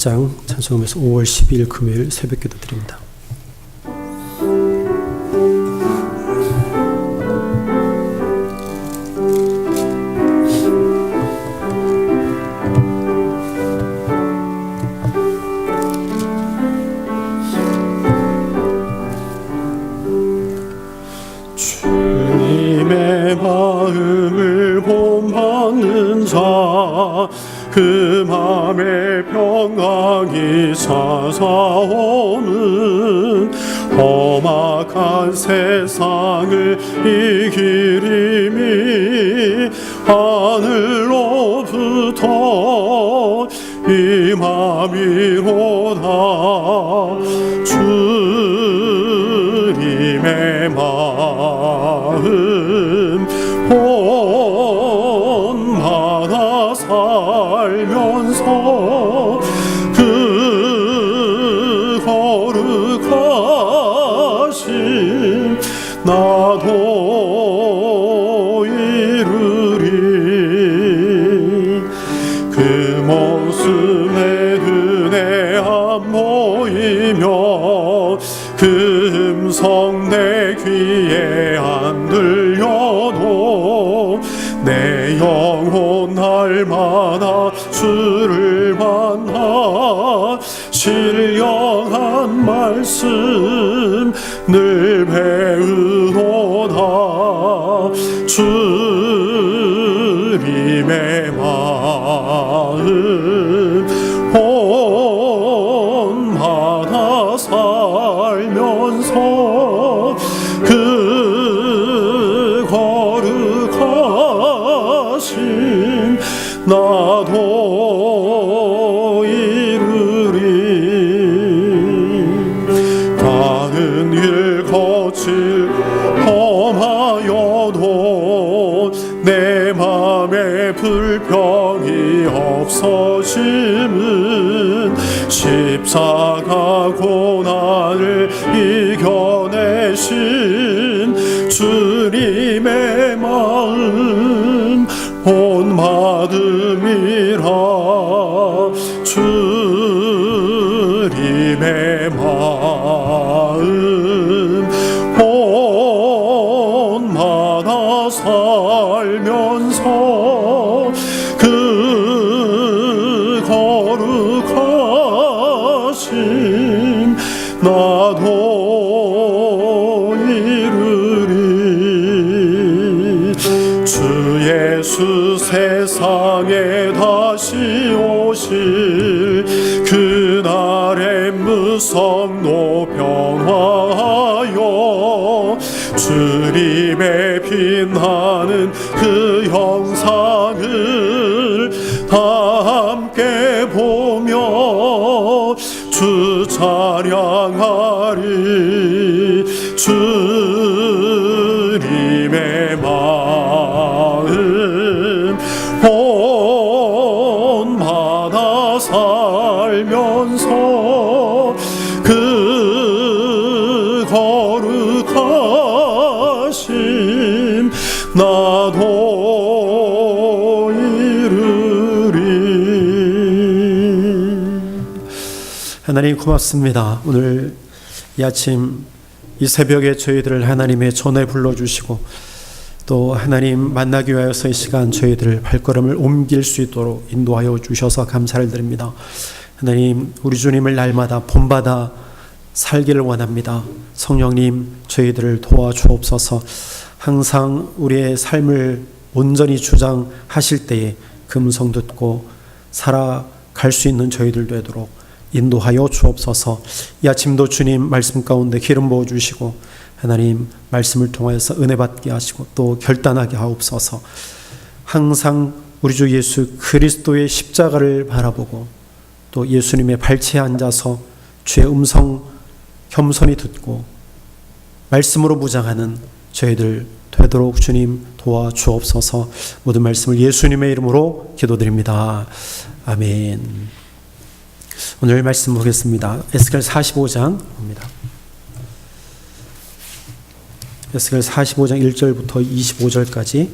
10장 찬송하면서 5월 12일 금요일 새벽기도 드립니다. 주님의 마음을 본받는 자, 그 맘에 평강이 찾아오는 험악한 세상을 이길 힘이 하늘로부터 임함이로다. 주님의 마음 본받아 살면서 그 거룩하심 나도 이루리. 그 모습에 은혜 안 보이며 그 음성 내 귀에 안 들려도 내 영혼 날마다 주를 만나 신령한 말씀 늘 배우노다. 주님의 마음 본받아 살면서 그 거룩하심 나도 이루리. 다른 길 거칠 험하여도 내 맘에 불평이 없어짐은 십자가 고난을 이겨내신 주님의 마음 본받음이라. 주님의 마음 본받아 살면서 그 거룩하심 나도 이루리. 주 예수 세상에 다시 오실 그날의 무성노 변화하여 주님의 빛나는 그 형상을 다 함께 보며 주 찬양하리. 주님의 마음 본받아 살면서 그 거룩하심 나도 이루리. 하나님 고맙습니다. 오늘 이 아침 이 새벽에 저희들을 하나님의 전에 불러주시고 또 하나님 만나기 위하여서 이 시간 저희들 발걸음을 옮길 수 있도록 인도하여 주셔서 감사를 드립니다. 하나님 우리 주님을 날마다 본받아 살기를 원합니다. 성령님 저희들을 도와주옵소서. 항상 우리의 삶을 온전히 주장하실 때에 그 음성 듣고 살아갈 수 있는 저희들 되도록 인도하여 주옵소서. 이 아침도 주님 말씀 가운데 기름 부어주시고 하나님 말씀을 통하여서 은혜 받게 하시고 또 결단하게 하옵소서. 항상 우리 주 예수 그리스도의 십자가를 바라보고 또 예수님의 발치에 앉아서 주의 음성 겸손히 듣고 말씀으로 무장하는 저희들 되도록 주님 도와주옵소서. 모든 말씀을 예수님의 이름으로 기도드립니다. 아멘. 오늘 말씀 보겠습니다. 에스겔 45장입니다. 에스겔 45장 1절부터 25절까지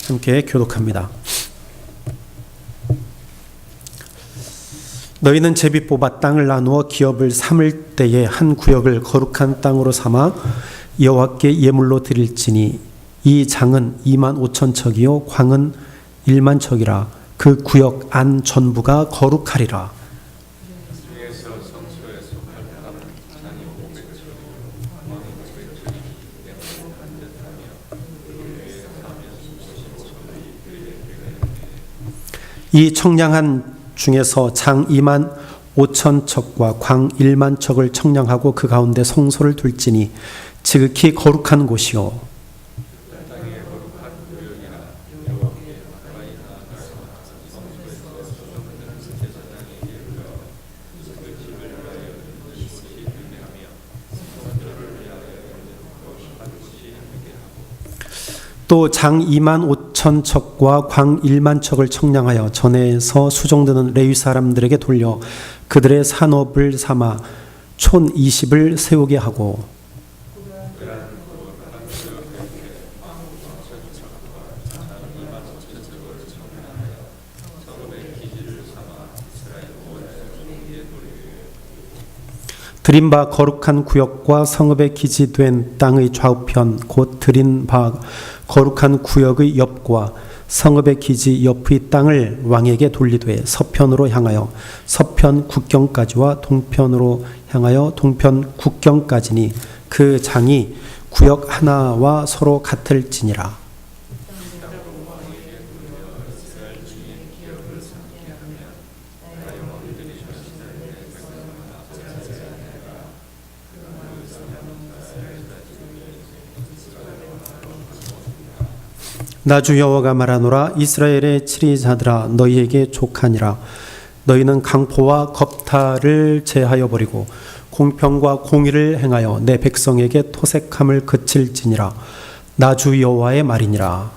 함께 교독합니다. 너희는 제비 뽑아 땅을 나누어 기업을 삼을 때에 한 구역을 거룩한 땅으로 삼아 여호와께 예물로 드릴지니 이 장은 25,000척이요 광은 10,000척이라. 그 구역 안 전부가 거룩하리라. 이 청량한 중에서 장 25,000척과 광 10,000척을 청량하고 그 가운데 성소를 둘지니 지극히 거룩한 곳이요 또 장 25,000척과 광 10,000척을 청량하여 전에서 수종드는 레위 사람들에게 돌려 그들의 산업을 삼아 촌 20을 세우게 하고 드린 바 거룩한 구역과 성읍에 기지된 땅의 좌우편 곧 드린 바 거룩한 구역의 옆과 성읍의 기지 옆의 땅을 왕에게 돌리되 서편으로 향하여 서편 국경까지와 동편으로 향하여 동편 국경까지니 그 장이 구역 하나와 서로 같을지니라. 나 주 여호와가 말하노라. 이스라엘의 치리자들아 너희에게 족하니라. 너희는 강포와 겁탈을 제하여 버리고 공평과 공의를 행하여 내 백성에게 토색함을 그칠지니라. 나 주 여호와의 말이니라.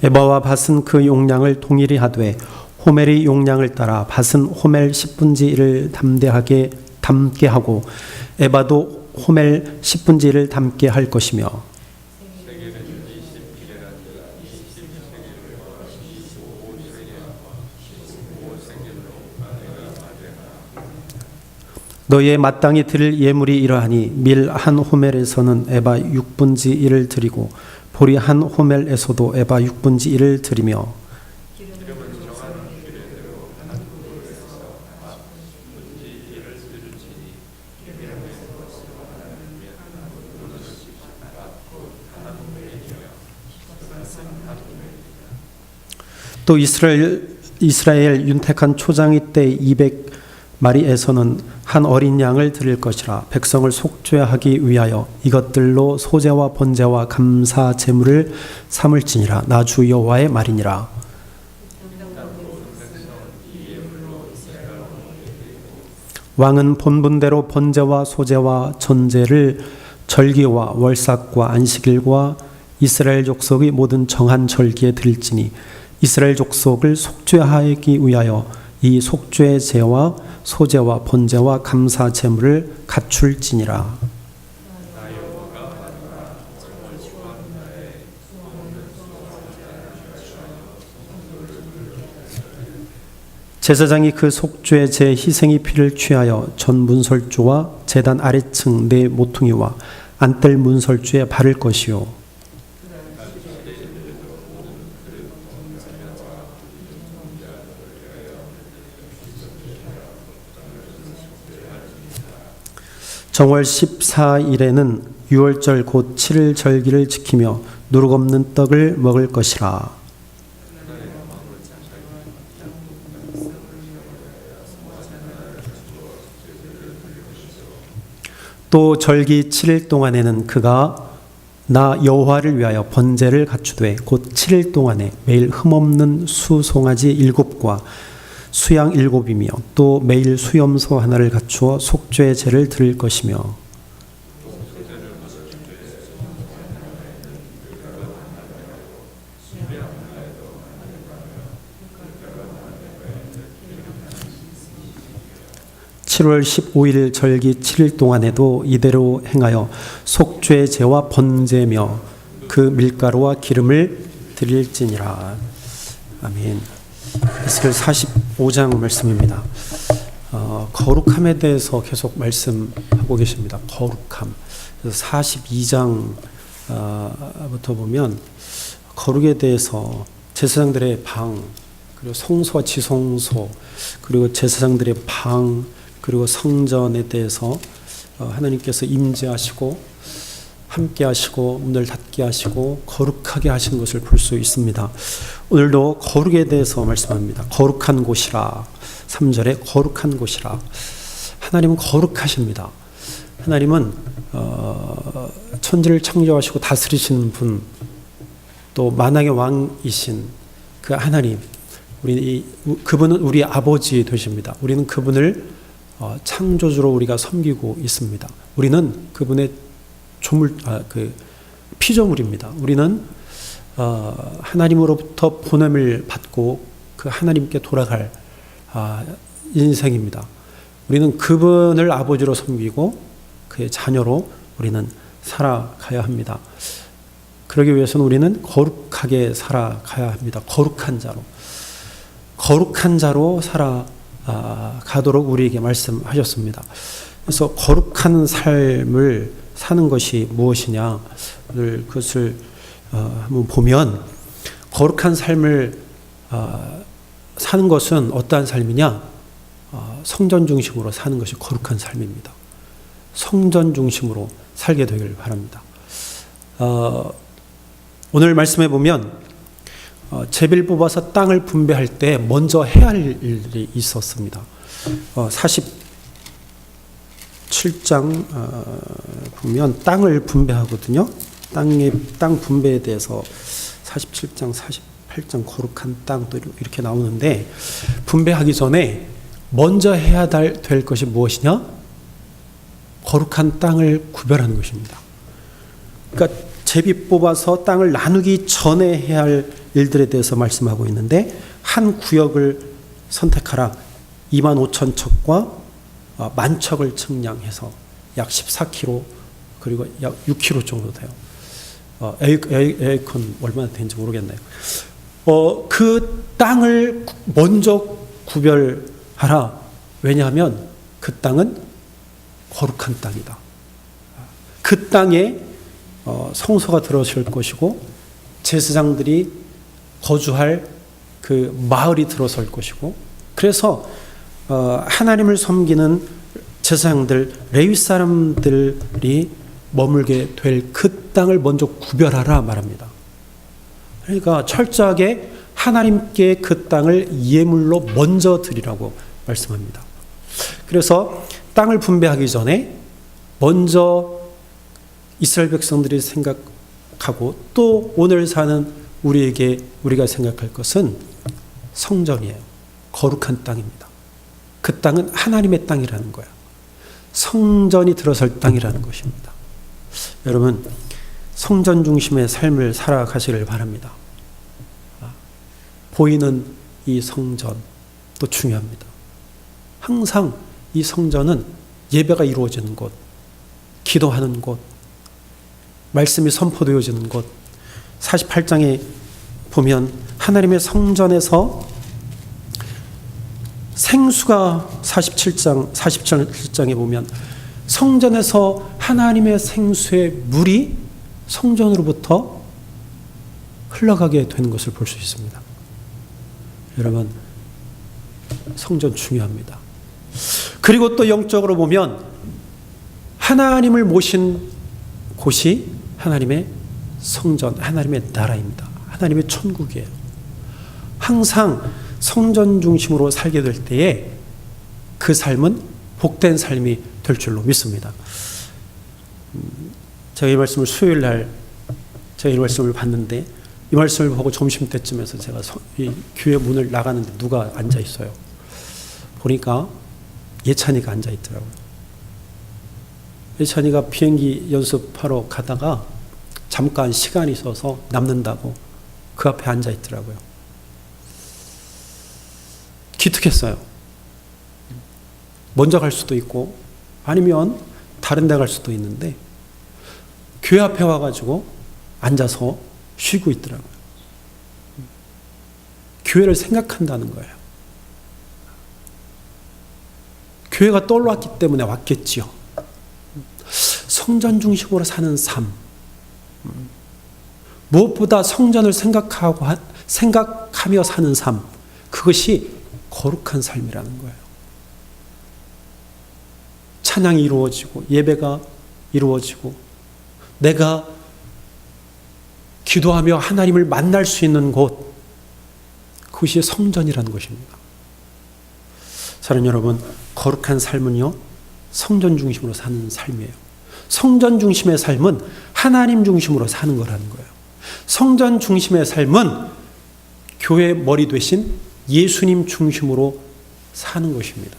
에바와 밭은 그 용량을 동일히 하되 호멜의 용량을 따라 밭은 호멜 10분의 1을 담게 하고 에바도 호멜 10분의 1을 담게 할 것이며 너희의 마땅히 드릴 예물이 이러하니 밀 한 호멜에서는 에바 6분의 1을 드리고 보리 한 호멜에서도 에바 6분의 1을 드리며 또 이스라엘 윤택한 초장이 때 200마리에서는 한 어린 양을 드릴 것이라. 백성을 속죄하기 위하여 이것들로 소제와 번제와 감사 제물을 삼을지니라. 나 주 여호와의 말이니라. 왕은 본분대로 번제와 소제와 전제를 절기와 월삭과 안식일과 이스라엘 족속의 모든 정한 절기에 드릴지니 이스라엘 족속을 속죄하기 위하여 이 속죄 제와 소제와 번제와 감사 제물을 갖출지니라. 제사장이 그 속죄 제 희생의 피를 취하여 전 문설주와 제단 아래층 네 모퉁이와 안뜰 문설주에 바를 것이요 정월 14일에는 유월절 곧 7일 절기를 지키며 누룩 없는 떡을 먹을 것이라. 또 절기 7일 동안에는 그가 나 여호와를 위하여 번제를 갖추되 곧 7일 동안에 매일 흠없는 수송아지 7과 수양 7이며 또 매일 수염소 하나를 갖추어 속죄 제를 드릴 것이며 (7월 15일) 절기 7일 동안에도 이대로 행하여 속죄 제와 번제며 그 밀가루와 기름을 드릴지니라. 아멘. 에스겔 45장 말씀입니다. 거룩함에 대해서 계속 말씀하고 계십니다. 거룩함. 그래서 42장부터 보면 거룩에 대해서 제사장들의 방, 그리고 성소와 지성소, 그리고 제사장들의 방, 그리고 성전에 대해서 하나님께서 임재하시고 함께 하시고 문을 닫게 하시고 거룩하게 하신 것을 볼 수 있습니다. 오늘도 거룩에 대해서 말씀합니다. 거룩한 곳이라. 3절에 거룩한 곳이라. 하나님은 거룩하십니다. 하나님은 천지를 창조하시고 다스리시는 분, 또 만왕의 왕이신 그 하나님, 그분은 우리 아버지 되십니다. 우리는 그분을 창조주로 우리가 섬기고 있습니다. 우리는 그분의 피조물입니다. 우리는 하나님으로부터 보냄을 받고 그 하나님께 돌아갈 인생입니다. 우리는 그분을 아버지로 섬기고 그의 자녀로 우리는 살아가야 합니다. 그러기 위해서는 우리는 거룩하게 살아가야 합니다. 거룩한 자로 살아가도록 우리에게 말씀하셨습니다. 그래서 거룩한 삶을 사는 것이 무엇이냐, 오늘 그것을 한번 보면, 거룩한 삶을 사는 것은 어떠한 삶이냐? 성전 중심으로 사는 것이 거룩한 삶입니다. 성전 중심으로 살게 되길 바랍니다. 오늘 말씀해 보면 제비를 뽑아서 땅을 분배할 때 먼저 해야 할 일이 있었습니다. 47장 보면 땅을 분배하거든요. 땅 분배에 대해서 47장, 48장 거룩한 땅 또 이렇게 나오는데, 분배하기 전에 먼저 해야 될 것이 무엇이냐? 거룩한 땅을 구별하는 것입니다. 그러니까 제비 뽑아서 땅을 나누기 전에 해야 할 일들에 대해서 말씀하고 있는데, 한 구역을 선택하라. 25,000척과 10,000척을 측량해서 약 14km, 그리고 약 6km 정도 돼요. 에이컨 얼마나 되는지 모르겠네요. 그 땅을 먼저 구별하라. 왜냐하면 그 땅은 거룩한 땅이다. 그 땅에 성소가 들어설 것이고 제사장들이 거주할 그 마을이 들어설 것이고, 그래서 하나님을 섬기는 제사장들, 레위 사람들이 머물게 될 그 땅을 먼저 구별하라 말합니다. 그러니까 철저하게 하나님께 그 땅을 예물로 먼저 드리라고 말씀합니다. 그래서 땅을 분배하기 전에 먼저 이스라엘 백성들이 생각하고, 또 오늘 사는 우리가 생각할 것은 성전이에요. 거룩한 땅입니다. 그 땅은 하나님의 땅이라는 거야. 성전이 들어설 땅이라는 것입니다. 여러분, 성전 중심의 삶을 살아가시길 바랍니다. 보이는 이 성전도 중요합니다. 항상 이 성전은 예배가 이루어지는 곳, 기도하는 곳, 말씀이 선포되어지는 곳. 48장에 보면 하나님의 성전에서 생수가 47장에 보면 성전에서 하나님의 생수의 물이 성전으로부터 흘러가게 되는 것을 볼 수 있습니다. 여러분, 성전 중요합니다. 그리고 또 영적으로 보면 하나님을 모신 곳이 하나님의 성전, 하나님의 나라입니다. 하나님의 천국이에요. 항상 성전 중심으로 살게 될 때에 그 삶은 복된 삶이 될 줄로 믿습니다. 제가 이 말씀을 수요일 날 제가 이 말씀을 봤는데, 이 말씀을 보고 점심때쯤에서 제가 이 교회 문을 나가는데 누가 앉아 있어요. 보니까 예찬이가 앉아 있더라고요. 예찬이가 비행기 연습하러 가다가 잠깐 시간이 있어서 남는다고 그 앞에 앉아 있더라고요. 기특했어요. 먼저 갈 수도 있고 아니면 다른 데 갈 수도 있는데 교회 앞에 와가지고 앉아서 쉬고 있더라고요. 교회를 생각한다는 거예요. 교회가 떠올랐기 때문에 왔겠지요. 성전 중심으로 사는 삶. 무엇보다 성전을 생각하며 사는 삶. 그것이 거룩한 삶이라는 거예요. 찬양이 이루어지고 예배가 이루어지고 내가 기도하며 하나님을 만날 수 있는 곳, 그것이 성전이라는 것입니다. 사랑하는 여러분, 거룩한 삶은요, 성전 중심으로 사는 삶이에요. 성전 중심의 삶은 하나님 중심으로 사는 거라는 거예요. 성전 중심의 삶은 교회 머리 되신 예수님 중심으로 사는 것입니다.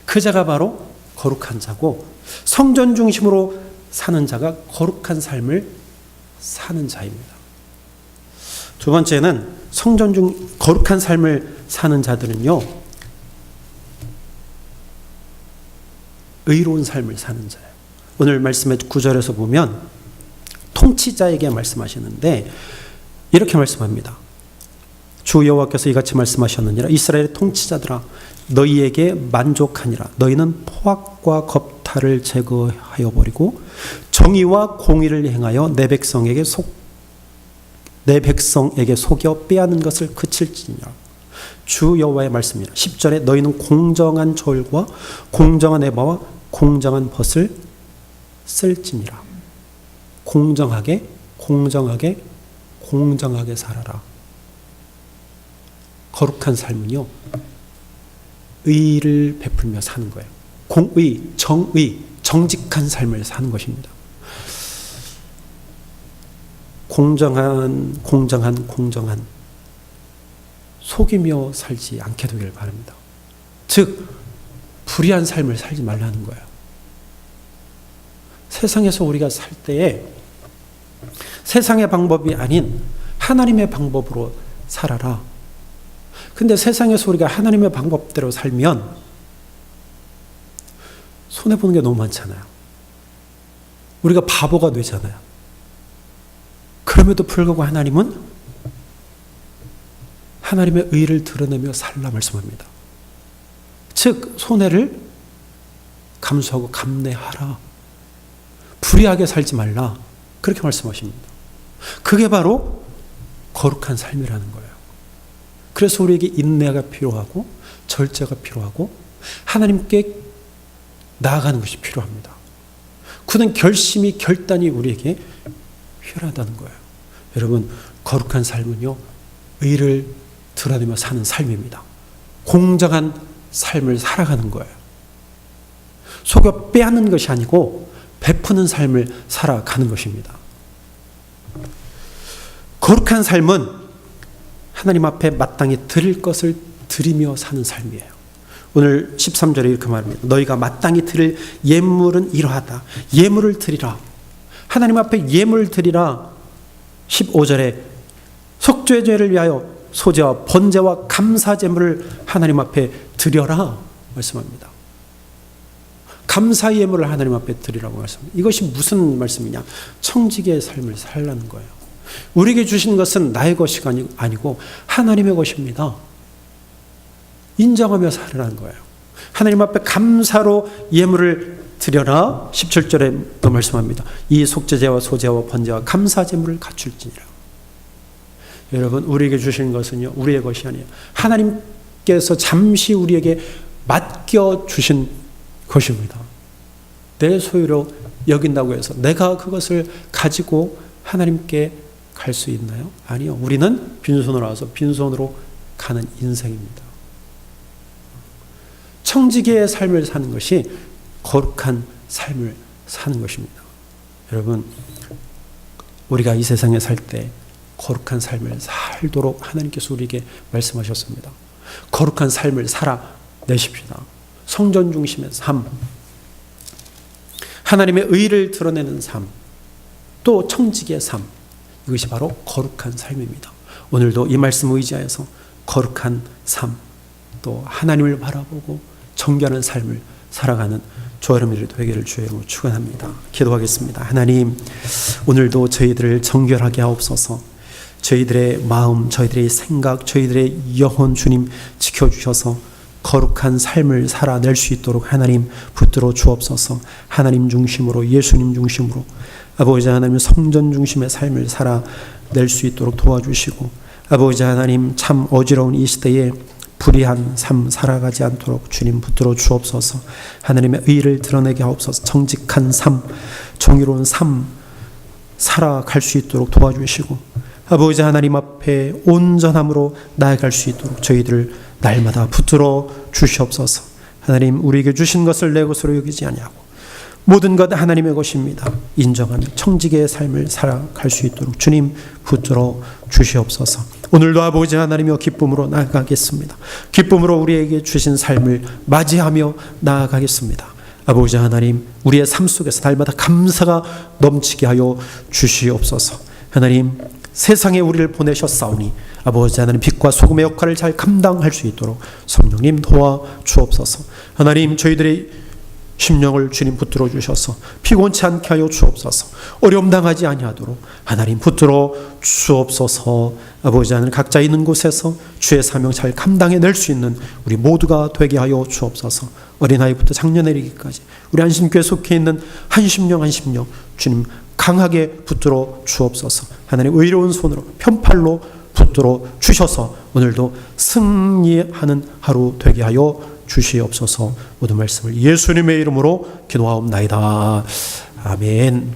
그 자가 바로 거룩한 자고, 성전 중심으로 사는 자가 거룩한 삶을 사는 자입니다. 두 번째는 거룩한 삶을 사는 자들은요, 의로운 삶을 사는 자예요. 오늘 말씀의 9절에서 보면 통치자에게 말씀하시는데 이렇게 말씀합니다. 주 여호와께서 이같이 말씀하셨느니라. 이스라엘의 통치자들아, 너희에게 만족하니라. 너희는 포악과 겁탈을 제거하여 버리고 정의와 공의를 행하여 내 백성에게 속여 빼앗는 것을 그칠지니라. 주 여호와의 말씀이라. 10절에 너희는 공정한 절과 공정한 에바와 공정한 벗을 쓸지니라. 공정하게 살아라. 거룩한 삶은요, 의를 베풀며 사는 거예요. 공의, 정의, 정직한 삶을 사는 것입니다. 공정한 속이며 살지 않게 되길 바랍니다. 즉 불의한 삶을 살지 말라는 거예요. 세상에서 우리가 살 때에 세상의 방법이 아닌 하나님의 방법으로 살아라. 근데 세상에서 우리가 하나님의 방법대로 살면 손해보는 게 너무 많잖아요. 우리가 바보가 되잖아요. 그럼에도 불구하고 하나님은 하나님의 의를 드러내며 살라 말씀합니다. 즉 손해를 감수하고 감내하라. 불의하게 살지 말라. 그렇게 말씀하십니다. 그게 바로 거룩한 삶이라는 거예요. 그래서 우리에게 인내가 필요하고 절제가 필요하고 하나님께 나아가는 것이 필요합니다. 굳은 결심이 결단이 우리에게 필요하다는 거예요. 여러분, 거룩한 삶은요, 의를 드러내며 사는 삶입니다. 공정한 삶을 살아가는 거예요. 속여 빼앗는 것이 아니고 베푸는 삶을 살아가는 것입니다. 거룩한 삶은 하나님 앞에 마땅히 드릴 것을 드리며 사는 삶이에요. 오늘 13절에 이렇게 말합니다. 너희가 마땅히 드릴 예물은 이러하다. 예물을 드리라. 하나님 앞에 예물을 드리라. 15절에 속죄 죄를 위하여 소제와 번제와 감사 제물을 하나님 앞에 드려라 말씀합니다. 감사 예물을 하나님 앞에 드리라고 말씀합니다. 이것이 무슨 말씀이냐? 청지기의 삶을 살라는 거예요. 우리에게 주신 것은 나의 것이 아니고 하나님의 것입니다. 인정하며 살으라는 거예요. 하나님 앞에 감사로 예물을 드려라. 17절에 또 말씀합니다. 이 속죄제와 소제와 번제와 감사 제물을 갖출지니라. 여러분, 우리에게 주신 것은요, 우리의 것이 아니에요. 하나님께서 잠시 우리에게 맡겨주신 것입니다. 내 소유로 여긴다고 해서 내가 그것을 가지고 하나님께 갈 수 있나요? 아니요. 우리는 빈손으로 와서 빈손으로 가는 인생입니다. 청지기의 삶을 사는 것이 거룩한 삶을 사는 것입니다. 여러분, 우리가 이 세상에 살 때 거룩한 삶을 살도록 하나님께서 우리에게 말씀하셨습니다. 거룩한 삶을 살아내십시다. 성전 중심의 삶, 하나님의 의를 드러내는 삶, 또 청지기의 삶, 이것이 바로 거룩한 삶입니다. 오늘도 이 말씀 의지하여서 거룩한 삶, 또 하나님을 바라보고 정결한 삶을 살아가는 조아름이를 되기를 주의 이름으로 축원합니다. 기도하겠습니다. 하나님, 오늘도 저희들을 정결하게 하옵소서. 저희들의 마음, 저희들의 생각, 저희들의 영혼 주님 지켜주셔서 거룩한 삶을 살아낼 수 있도록 하나님 붙들어 주옵소서. 하나님 중심으로, 예수님 중심으로, 아버지 하나님 성전 중심의 삶을 살아낼 수 있도록 도와주시고, 아버지 하나님 참 어지러운 이 시대에 불의한 삶 살아가지 않도록 주님 붙들어 주옵소서. 하나님의 의를 드러내게 하옵소서. 정직한 삶, 정의로운 삶 살아갈 수 있도록 도와주시고, 아버지 하나님 앞에 온전함으로 나아갈 수 있도록 저희들을 날마다 붙들어 주시옵소서. 하나님, 우리에게 주신 것을 내 것으로 여기지 아니하고 모든 것 하나님의 것입니다 인정하며 청지기의 삶을 살아갈 수 있도록 주님 붙들어 주시옵소서. 오늘도 아버지 하나님이여 기쁨으로 나아가겠습니다. 기쁨으로 우리에게 주신 삶을 맞이하며 나아가겠습니다. 아버지 하나님, 우리의 삶 속에서 날마다 감사가 넘치게 하여 주시옵소서. 하나님, 세상에 우리를 보내셨사오니 아버지 하나님 빛과 소금의 역할을 잘 감당할 수 있도록 성령님 도와 주옵소서. 하나님, 저희들의 심령을 주님 붙들어 주셔서 피곤치 않게 하여 주옵소서. 어려움 당하지 아니하도록 하나님 붙들어 주옵소서. 아버지 하나님, 각자 있는 곳에서 주의 사명 잘 감당해낼 수 있는 우리 모두가 되게 하여 주옵소서. 어린아이부터 장년에 이르기까지 우리 안심교회 속해 있는 한 심령 한 심령 주님 강하게 붙들어 주옵소서. 하나님, 의로운 손으로 편팔로 붙들어 주셔서 오늘도 승리하는 하루 되게 하여 주시옵소서. 모든 말씀을 예수님의 이름으로 기도하옵나이다. 아멘.